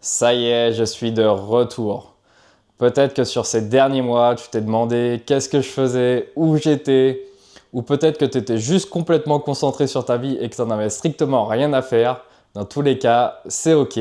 Ça y est, je suis de retour. Peut-être que sur ces derniers mois, tu t'es demandé qu'est-ce que je faisais, où j'étais, ou peut-être que tu étais juste complètement concentré sur ta vie et que tu n'en avais strictement rien à faire. Dans tous les cas, c'est ok.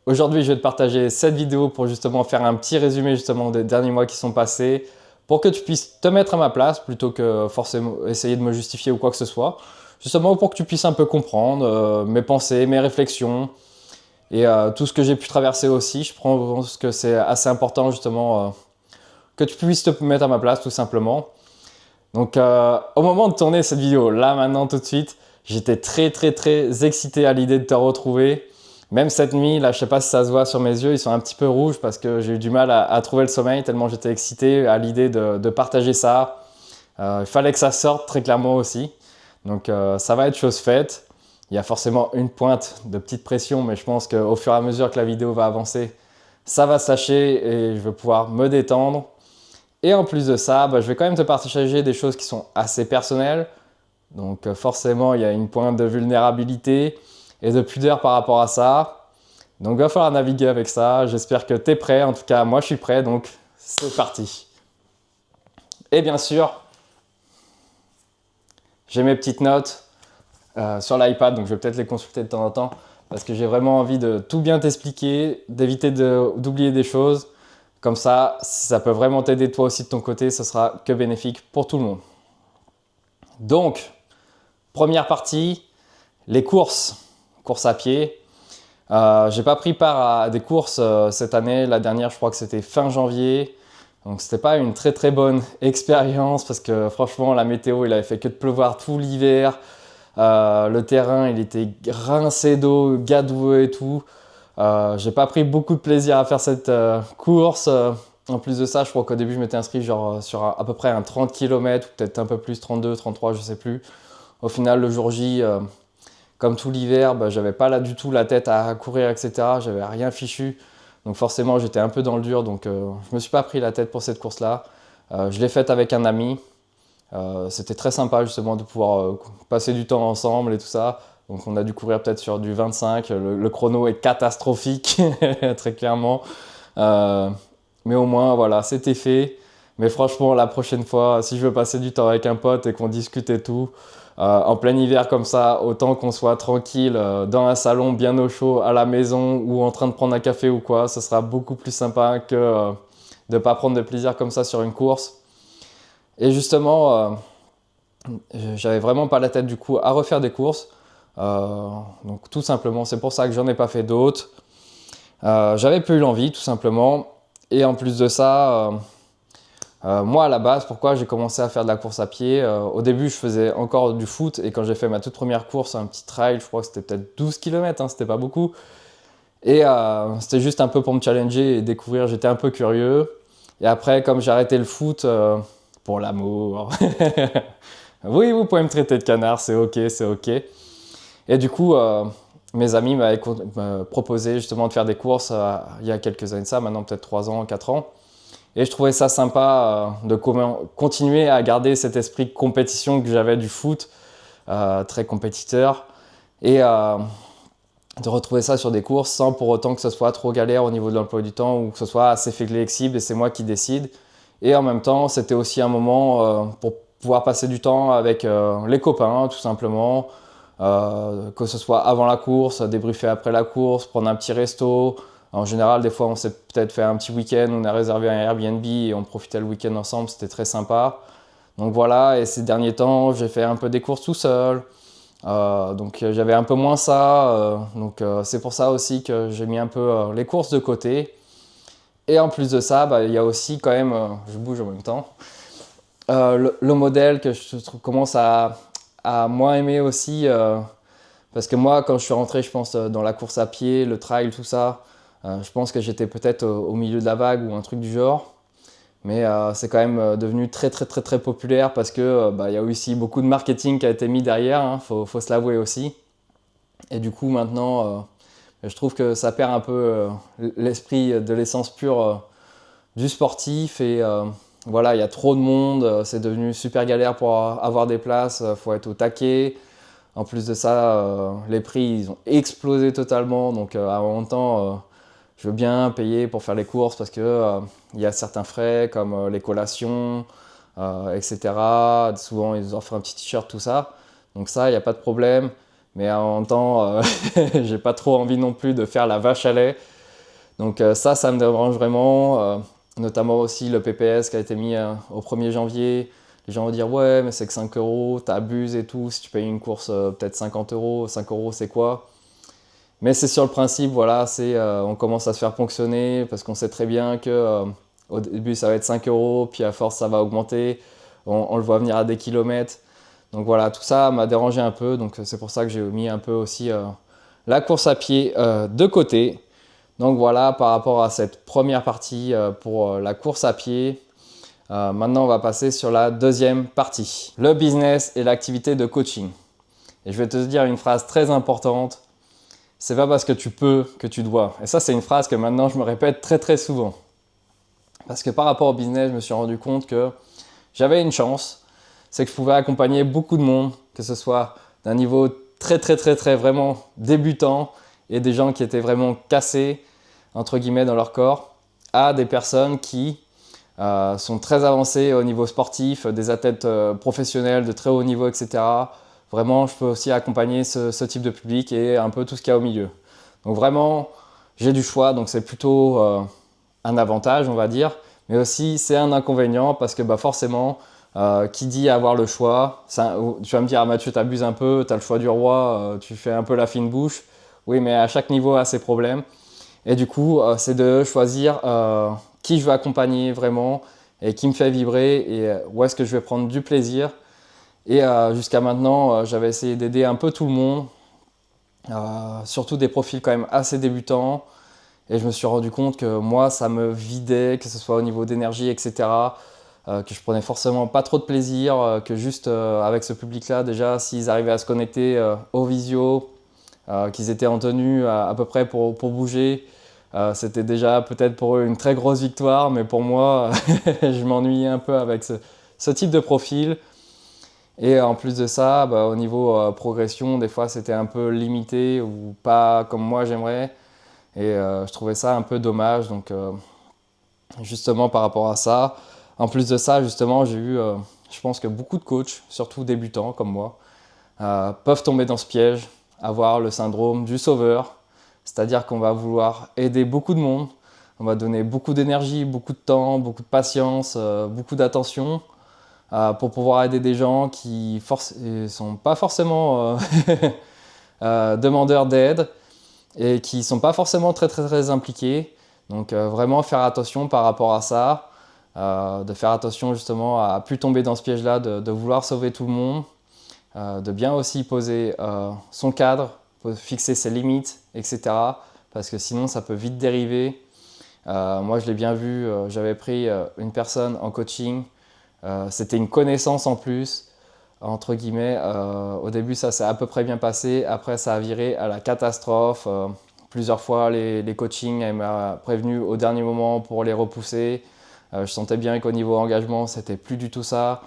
Aujourd'hui, je vais te partager cette vidéo pour justement faire un petit résumé justement des derniers mois qui sont passés, pour que tu puisses te mettre à ma place plutôt que forcément essayer de me justifier ou quoi que ce soit. Justement pour que tu puisses un peu comprendre mes pensées, mes réflexions, et tout ce que j'ai pu traverser aussi. Je pense que c'est assez important justement que tu puisses te mettre à ma place tout simplement. Donc au moment de tourner cette vidéo, là maintenant tout de suite, j'étais très excité à l'idée de te retrouver. Même cette nuit, là je sais pas si ça se voit sur mes yeux, ils sont un petit peu rouges parce que j'ai eu du mal à trouver le sommeil tellement j'étais excité à l'idée de partager ça. Il fallait que ça sorte très clairement aussi. Donc ça va être chose faite. Il y a forcément une pointe de petite pression, mais je pense qu'au fur et à mesure que la vidéo va avancer, ça va se lâcher et je vais pouvoir me détendre. Et en plus de ça, je vais quand même te partager des choses qui sont assez personnelles. Donc forcément, il y a une pointe de vulnérabilité et de pudeur par rapport à ça. Donc il va falloir naviguer avec ça. J'espère que tu es prêt. En tout cas, moi je suis prêt, donc c'est parti. Et bien sûr, j'ai mes petites notes sur l'iPad, donc je vais peut-être les consulter de temps en temps parce que j'ai vraiment envie de tout bien t'expliquer, d'éviter d'oublier des choses. Comme ça, si ça peut vraiment t'aider toi aussi de ton côté, ce sera que bénéfique pour tout le monde. Donc, première partie, les courses à pied. J'ai pas pris part à des courses cette année. La dernière, je crois que c'était fin janvier. Donc c'était pas une très bonne expérience parce que franchement, la météo, il avait fait que de pleuvoir tout l'hiver. Le terrain, il était rincé d'eau, gadoueux et tout. J'ai pas pris beaucoup de plaisir à faire cette course. En plus de ça, je crois qu'au début, je m'étais inscrit genre sur à peu près un 30 km, ou peut-être un peu plus, 32, 33, je sais plus. Au final, le jour J, comme tout l'hiver, j'avais pas là du tout la tête à courir, etc. J'avais rien fichu. Donc forcément, j'étais un peu dans le dur. Donc je me suis pas pris la tête pour cette course-là. Je l'ai faite avec un ami. C'était très sympa justement de pouvoir passer du temps ensemble et tout ça. Donc on a dû courir peut-être sur du 25. Le chrono est catastrophique, très clairement. Euh, mais au moins, voilà, c'était fait. Mais franchement, la prochaine fois, si je veux passer du temps avec un pote et qu'on discute et tout, en plein hiver comme ça, autant qu'on soit tranquille dans un salon bien au chaud à la maison ou en train de prendre un café ou quoi, ce sera beaucoup plus sympa que de ne pas prendre de plaisir comme ça sur une course. Et justement, j'avais vraiment pas la tête du coup à refaire des courses. Donc tout simplement, c'est pour ça que j'en ai pas fait d'autres. J'avais plus eu l'envie tout simplement. Et en plus de ça, moi à la base, pourquoi j'ai commencé à faire de la course à pied, au début je faisais encore du foot et quand j'ai fait ma toute première course, un petit trail, je crois que c'était peut-être 12 km, hein, c'était pas beaucoup. Et c'était juste un peu pour me challenger et découvrir, j'étais un peu curieux. Et après, comme j'ai arrêté le foot, pour l'amour, oui, vous pouvez me traiter de canard, c'est ok, c'est ok. Et du coup, mes amis m'avaient proposé justement de faire des courses il y a quelques années de ça, maintenant peut-être 3 ans, 4 ans. Et je trouvais ça sympa de continuer à garder cet esprit de compétition que j'avais du foot, très compétiteur. Et de retrouver ça sur des courses sans pour autant que ce soit trop galère au niveau de l'emploi du temps ou que ce soit assez flexible et c'est moi qui décide. Et en même temps, c'était aussi un moment pour pouvoir passer du temps avec les copains, tout simplement. Que ce soit avant la course, débriefer après la course, prendre un petit resto. En général, des fois, on s'est peut-être fait un petit week-end, on a réservé un Airbnb et on profitait le week-end ensemble, c'était très sympa. Donc voilà, et ces derniers temps, j'ai fait un peu des courses tout seul. Donc j'avais un peu moins ça. Donc c'est pour ça aussi que j'ai mis un peu les courses de côté. Et en plus de ça, il y a aussi quand même, je bouge en même temps, le modèle que je commence à moins aimer aussi. Parce que moi, quand je suis rentré, je pense, dans la course à pied, le trail, tout ça, je pense que j'étais peut-être au milieu de la vague ou un truc du genre. Mais c'est quand même devenu très populaire parce que il y a aussi beaucoup de marketing qui a été mis derrière, hein, faut se l'avouer aussi. Et du coup, maintenant, je trouve que ça perd un peu l'esprit de l'essence pure du sportif. Et voilà, il y a trop de monde, c'est devenu super galère pour avoir des places, faut être au taquet. En plus de ça, les prix ils ont explosé totalement. Donc à un moment temps, je veux bien payer pour faire les courses parce que il y a certains frais comme les collations, etc. Souvent, ils offrent un petit t-shirt, tout ça. Donc ça, il n'y a pas de problème. Mais en même temps, j'ai pas trop envie non plus de faire la vache à lait. Donc ça me dérange vraiment. Notamment aussi le PPS qui a été mis au 1er janvier. Les gens vont dire ouais mais c'est que 5 euros, t'abuses et tout. Si tu payes une course peut-être 50 euros, 5 euros c'est quoi? Mais c'est sur le principe, voilà, on commence à se faire ponctionner parce qu'on sait très bien que au début ça va être 5 euros, puis à force ça va augmenter. On le voit venir à des kilomètres. Donc voilà, tout ça m'a dérangé un peu. Donc c'est pour ça que j'ai mis un peu aussi la course à pied de côté. Donc voilà, par rapport à cette première partie pour la course à pied. Maintenant, on va passer sur la deuxième partie, le business et l'activité de coaching. Et je vais te dire une phrase très importante. C'est pas parce que tu peux que tu dois. Et ça, c'est une phrase que maintenant je me répète très très souvent. Parce que par rapport au business, je me suis rendu compte que j'avais une chance. C'est que je pouvais accompagner beaucoup de monde, que ce soit d'un niveau très très très très vraiment débutant et des gens qui étaient vraiment cassés, entre guillemets, dans leur corps, à des personnes qui sont très avancées au niveau sportif, des athlètes professionnels de très haut niveau, etc. Vraiment, je peux aussi accompagner ce type de public et un peu tout ce qu'il y a au milieu. Donc vraiment, j'ai du choix, donc c'est plutôt un avantage, on va dire. Mais aussi, c'est un inconvénient parce que forcément, qui dit avoir le choix, tu vas me dire, ah Mathieu, t'abuses un peu, t'as le choix du roi, tu fais un peu la fine bouche. Oui, mais à chaque niveau a ses problèmes. Et du coup, c'est de choisir qui je veux accompagner vraiment et qui me fait vibrer et où est-ce que je vais prendre du plaisir. Et jusqu'à maintenant, j'avais essayé d'aider un peu tout le monde, surtout des profils quand même assez débutants. Et je me suis rendu compte que moi, ça me vidait, que ce soit au niveau d'énergie, etc. Que je prenais forcément pas trop de plaisir, que juste avec ce public-là, déjà, s'ils arrivaient à se connecter au visio, qu'ils étaient en tenue à peu près pour bouger, c'était déjà peut-être pour eux une très grosse victoire. Mais pour moi, je m'ennuyais un peu avec ce type de profil. Et en plus de ça, au niveau progression, des fois c'était un peu limité ou pas comme moi j'aimerais. Et je trouvais ça un peu dommage. Donc justement par rapport à ça, en plus de ça, justement, j'ai eu, je pense que beaucoup de coachs, surtout débutants comme moi, peuvent tomber dans ce piège, avoir le syndrome du sauveur. C'est-à-dire qu'on va vouloir aider beaucoup de monde, on va donner beaucoup d'énergie, beaucoup de temps, beaucoup de patience, beaucoup d'attention. Pour pouvoir aider des gens qui ne sont pas forcément demandeurs d'aide et qui ne sont pas forcément très, très, très impliqués. Donc vraiment faire attention par rapport à ça, de faire attention justement à ne plus tomber dans ce piège-là, de vouloir sauver tout le monde, de bien aussi poser son cadre, fixer ses limites, etc. Parce que sinon ça peut vite dériver. Moi je l'ai bien vu, j'avais pris une personne en coaching. C'était une connaissance en plus, entre guillemets. Au début, ça s'est à peu près bien passé. Après, ça a viré à la catastrophe. Plusieurs fois, les coachings, elle m'a prévenu au dernier moment pour les repousser. Je sentais bien qu'au niveau engagement, c'était plus du tout ça.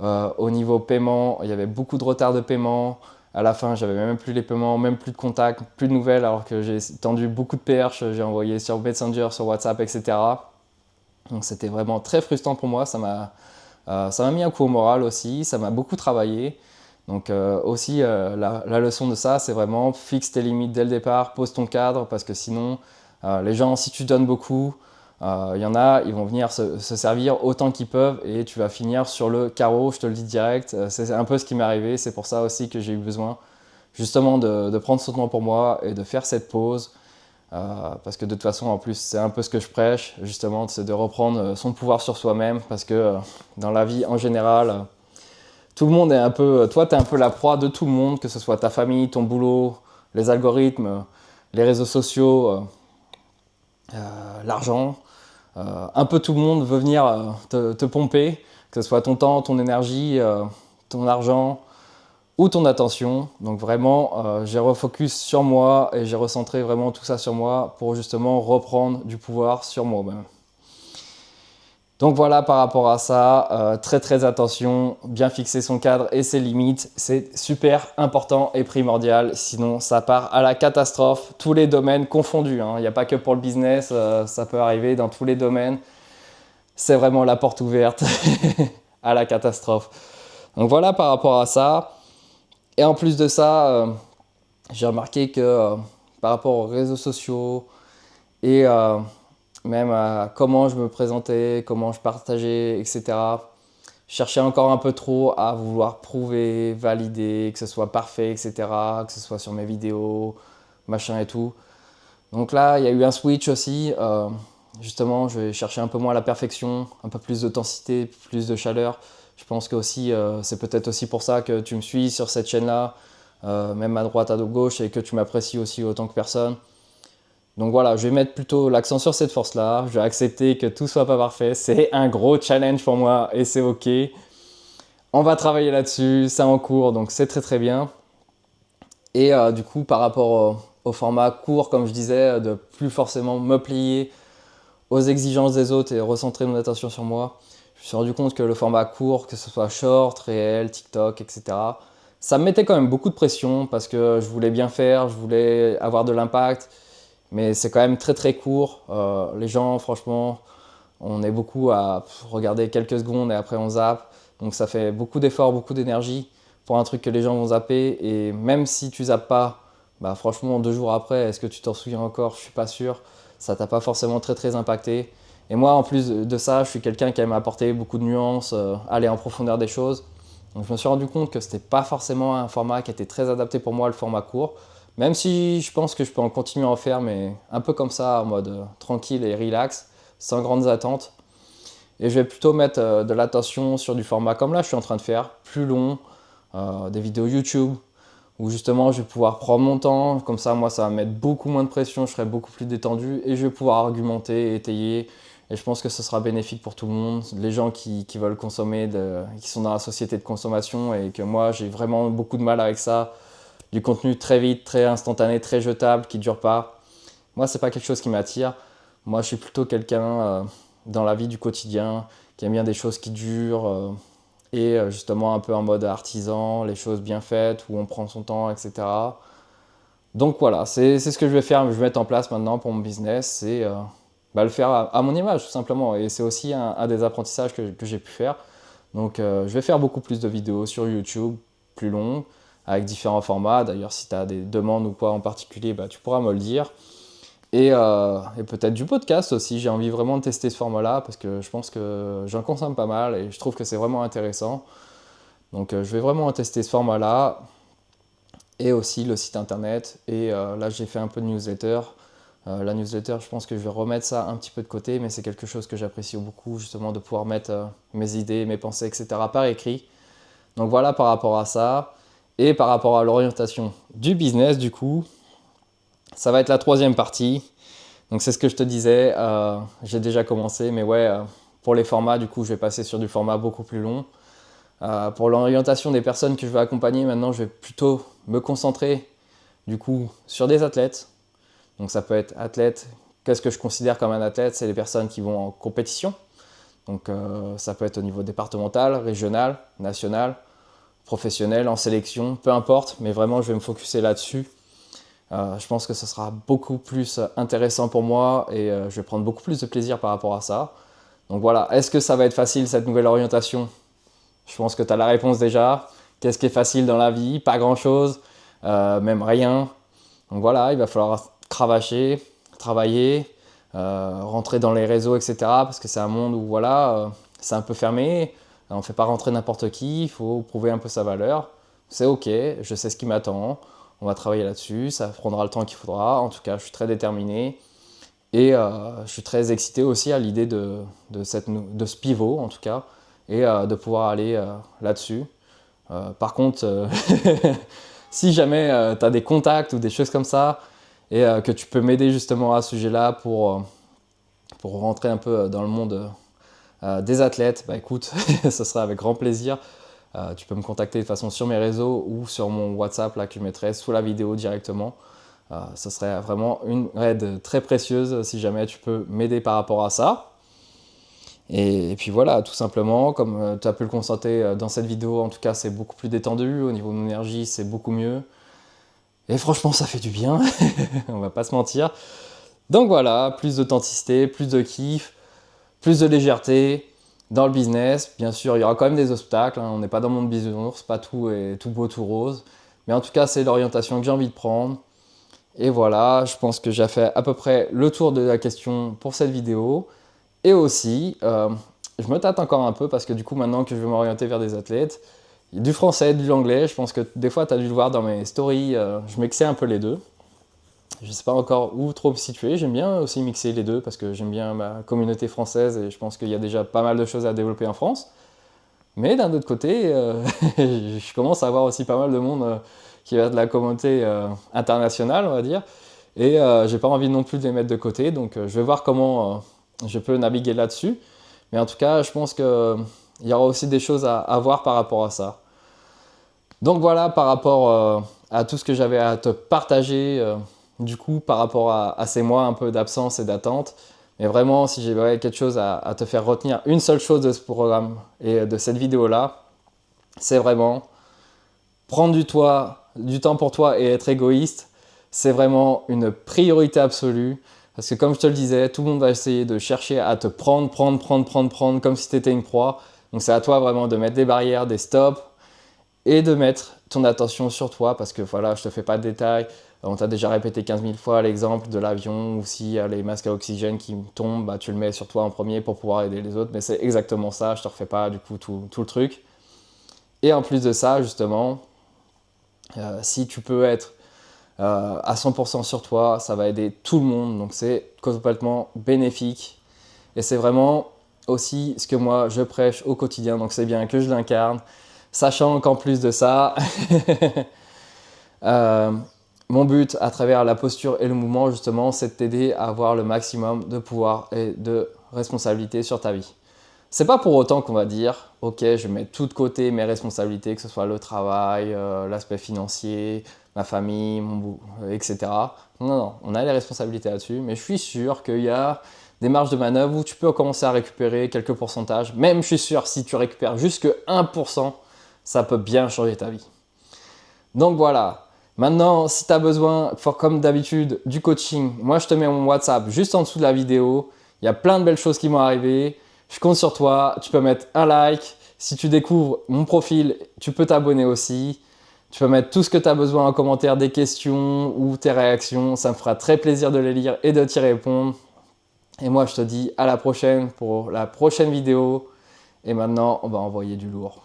Au niveau paiement, il y avait beaucoup de retard de paiement. À la fin, j'avais même plus les paiements, même plus de contacts, plus de nouvelles, alors que j'ai tendu beaucoup de perches. J'ai envoyé sur Messenger, sur WhatsApp, etc. Donc c'était vraiment très frustrant pour moi. Ça m'a mis un coup au moral aussi, ça m'a beaucoup travaillé. Donc aussi, la leçon de ça, c'est vraiment fixe tes limites dès le départ, pose ton cadre, parce que sinon, les gens, si tu donnes beaucoup, il y en a, ils vont venir se servir autant qu'ils peuvent et tu vas finir sur le carreau, je te le dis direct. C'est un peu ce qui m'est arrivé, c'est pour ça aussi que j'ai eu besoin justement de prendre ce temps pour moi et de faire cette pause. Parce que de toute façon, en plus, c'est un peu ce que je prêche, justement, c'est de reprendre son pouvoir sur soi-même, parce que dans la vie en général, tout le monde est un peu, toi, tu es un peu la proie de tout le monde, que ce soit ta famille, ton boulot, les algorithmes, les réseaux sociaux, l'argent. Un peu tout le monde veut venir te pomper, que ce soit ton temps, ton énergie, ton argent ou ton attention. Donc vraiment, j'ai refocus sur moi et j'ai recentré vraiment tout ça sur moi pour justement reprendre du pouvoir sur moi-même. Donc voilà par rapport à ça, très attention, bien fixer son cadre et ses limites, c'est super important et primordial, sinon ça part à la catastrophe, tous les domaines confondus, hein. Il n'y a pas que pour le business, ça peut arriver dans tous les domaines, c'est vraiment la porte ouverte à la catastrophe. Donc voilà par rapport à ça, et en plus de ça, j'ai remarqué que par rapport aux réseaux sociaux et même à comment je me présentais, comment je partageais, etc. Je cherchais encore un peu trop à vouloir prouver, valider, que ce soit parfait, etc. Que ce soit sur mes vidéos, machin et tout. Donc là, il y a eu un switch aussi. Justement, je vais chercher un peu moins la perfection, un peu plus d'intensité, plus de chaleur. Je pense que aussi, c'est peut-être aussi pour ça que tu me suis sur cette chaîne-là, même à droite, à gauche, et que tu m'apprécies aussi autant que personne. Donc voilà, je vais mettre plutôt l'accent sur cette force-là. Je vais accepter que tout soit pas parfait. C'est un gros challenge pour moi et c'est ok. On va travailler là-dessus, c'est en cours, donc c'est très bien. Et du coup, par rapport au format court, comme je disais, de plus forcément me plier aux exigences des autres et recentrer mon attention sur moi, je me suis rendu compte que le format court, que ce soit short, réel, TikTok, etc., ça me mettait quand même beaucoup de pression parce que je voulais bien faire, je voulais avoir de l'impact. Mais c'est quand même très court. Les gens, franchement, on est beaucoup à regarder quelques secondes et après on zappe. Donc ça fait beaucoup d'efforts, beaucoup d'énergie pour un truc que les gens vont zapper. Et même si tu zappes pas, bah franchement, 2 jours après, est-ce que tu t'en souviens encore? Je suis pas sûr. Ça t'a pas forcément très impacté. Et moi, en plus de ça, je suis quelqu'un qui aime apporter beaucoup de nuances, aller en profondeur des choses. Donc je me suis rendu compte que c'était pas forcément un format qui était très adapté pour moi, le format court. Même si je pense que je peux en continuer à en faire, mais un peu comme ça, en mode tranquille et relax, sans grandes attentes. Et je vais plutôt mettre de l'attention sur du format comme là, je suis en train de faire, plus long, des vidéos YouTube, où justement je vais pouvoir prendre mon temps, comme ça moi ça va mettre beaucoup moins de pression, je serai beaucoup plus détendu et je vais pouvoir argumenter, étayer. Et je pense que ce sera bénéfique pour tout le monde, les gens qui veulent consommer, qui sont dans la société de consommation et que moi j'ai vraiment beaucoup de mal avec ça. Du contenu très vite, très instantané, très jetable, qui ne dure pas. Moi, c'est pas quelque chose qui m'attire. Moi, je suis plutôt quelqu'un dans la vie du quotidien qui aime bien des choses qui durent et justement un peu en mode artisan, les choses bien faites, où on prend son temps, etc. Donc voilà, c'est ce que je vais faire, je vais mettre en place maintenant pour mon business, c'est le faire à mon image tout simplement. Et c'est aussi un des apprentissages que j'ai pu faire. Donc je vais faire beaucoup plus de vidéos sur YouTube, plus longues, avec différents formats. D'ailleurs, si tu as des demandes ou quoi en particulier, bah, tu pourras me le dire. Et peut-être du podcast aussi. J'ai envie vraiment de tester ce format-là parce que je pense que j'en consomme pas mal et je trouve que c'est vraiment intéressant. Donc je vais vraiment tester ce format-là et aussi le site internet. Et là, j'ai fait un peu de newsletter. La newsletter, je pense que je vais remettre ça un petit peu de côté, mais c'est quelque chose que j'apprécie beaucoup, justement, de pouvoir mettre mes idées, mes pensées, etc. par écrit. Donc voilà par rapport à ça. Et par rapport à l'orientation du business, du coup, ça va être la troisième partie. Donc c'est ce que je te disais, j'ai déjà commencé, mais ouais, pour les formats, du coup, je vais passer sur du format beaucoup plus long. Pour l'orientation des personnes que je vais accompagner, maintenant, je vais plutôt me concentrer, du coup, sur des athlètes. Donc ça peut être athlète. Qu'est-ce que je considère comme un athlète? C'est les personnes qui vont en compétition. Donc ça peut être au niveau départemental, régional, national, professionnel, en sélection, peu importe, mais vraiment je vais me focuser là-dessus. Je pense que ce sera beaucoup plus intéressant pour moi et je vais prendre beaucoup plus de plaisir par rapport à ça. Donc voilà, est-ce que ça va être facile cette nouvelle orientation? Je pense que tu as la réponse déjà. Qu'est-ce qui est facile dans la vie? Pas grand-chose, même rien. Donc voilà, il va falloir cravacher, travailler, rentrer dans les réseaux, etc. Parce que c'est un monde où voilà, c'est un peu fermé. On ne fait pas rentrer n'importe qui, il faut prouver un peu sa valeur. C'est ok, je sais ce qui m'attend, on va travailler là-dessus, ça prendra le temps qu'il faudra. En tout cas, je suis très déterminé et je suis très excité aussi à l'idée de ce pivot, en tout cas, et de pouvoir aller là-dessus. Par contre, si jamais tu as des contacts ou des choses comme ça et que tu peux m'aider justement à ce sujet-là pour rentrer un peu dans le monde des athlètes, bah écoute, ce sera avec grand plaisir. Tu peux me contacter de façon sur mes réseaux ou sur mon WhatsApp là, que je mettrai sous la vidéo directement. Ce serait vraiment une aide très précieuse si jamais tu peux m'aider par rapport à ça. Et puis voilà, tout simplement, comme tu as pu le constater dans cette vidéo, en tout cas c'est beaucoup plus détendu, au niveau de l'énergie c'est beaucoup mieux. Et franchement ça fait du bien, on va pas se mentir. Donc voilà, plus d'authenticité, plus de kiff, plus de légèreté dans le business. Bien sûr, il y aura quand même des obstacles, hein, on n'est pas dans le monde bisounours, pas tout est tout beau, tout rose. Mais en tout cas, c'est l'orientation que j'ai envie de prendre. Et voilà, je pense que j'ai fait à peu près le tour de la question pour cette vidéo. Et aussi, je me tâte encore un peu parce que du coup, maintenant que je vais m'orienter vers des athlètes, il y a du français, de l'anglais. Je pense que des fois, tu as dû le voir dans mes stories, je mixais un peu les deux. Je ne sais pas encore où trop me situer. J'aime bien aussi mixer les deux parce que j'aime bien ma communauté française et je pense qu'il y a déjà pas mal de choses à développer en France. Mais d'un autre côté, je commence à avoir aussi pas mal de monde qui va de la communauté internationale, on va dire. Et j'ai pas envie non plus de les mettre de côté. Donc je vais voir comment je peux naviguer là-dessus. Mais en tout cas, je pense qu'il y aura aussi des choses à voir par rapport à ça. Donc voilà, par rapport à tout ce que j'avais à te partager, du coup, par rapport à ces mois un peu d'absence et d'attente. Mais vraiment, si j'avais quelque chose à te faire retenir, une seule chose de ce programme et de cette vidéo-là, c'est vraiment prendre du temps pour toi et être égoïste. C'est vraiment une priorité absolue. Parce que comme je te le disais, tout le monde va essayer de chercher à te prendre, comme si tu étais une proie. Donc c'est à toi vraiment de mettre des barrières, des stops et de mettre ton attention sur toi parce que voilà, je te fais pas de détails. On t'a déjà répété 15 000 fois l'exemple de l'avion ou s'il y a les masques à oxygène qui tombent, bah, tu le mets sur toi en premier pour pouvoir aider les autres. Mais c'est exactement ça, je te refais pas du coup tout le truc. Et en plus de ça, justement, si tu peux être à 100% sur toi, ça va aider tout le monde. Donc c'est complètement bénéfique. Et c'est vraiment aussi ce que moi je prêche au quotidien. Donc c'est bien que je l'incarne. Sachant qu'en plus de ça, mon but à travers la posture et le mouvement, justement, c'est de t'aider à avoir le maximum de pouvoir et de responsabilité sur ta vie. C'est pas pour autant qu'on va dire, ok, je mets tout de côté mes responsabilités, que ce soit le travail, l'aspect financier, ma famille, etc. Non, non, on a les responsabilités là-dessus, mais je suis sûr qu'il y a des marges de manœuvre où tu peux commencer à récupérer quelques pourcentages. Même, je suis sûr, si tu récupères jusque 1%, ça peut bien changer ta vie. Donc voilà. Maintenant, si tu as besoin, comme d'habitude, du coaching, moi je te mets mon WhatsApp juste en dessous de la vidéo. Il y a plein de belles choses qui vont arriver. Je compte sur toi. Tu peux mettre un like. Si tu découvres mon profil, tu peux t'abonner aussi. Tu peux mettre tout ce que tu as besoin en commentaire, des questions ou tes réactions. Ça me fera très plaisir de les lire et de t'y répondre. Et moi, je te dis à la prochaine pour la prochaine vidéo. Et maintenant, on va envoyer du lourd.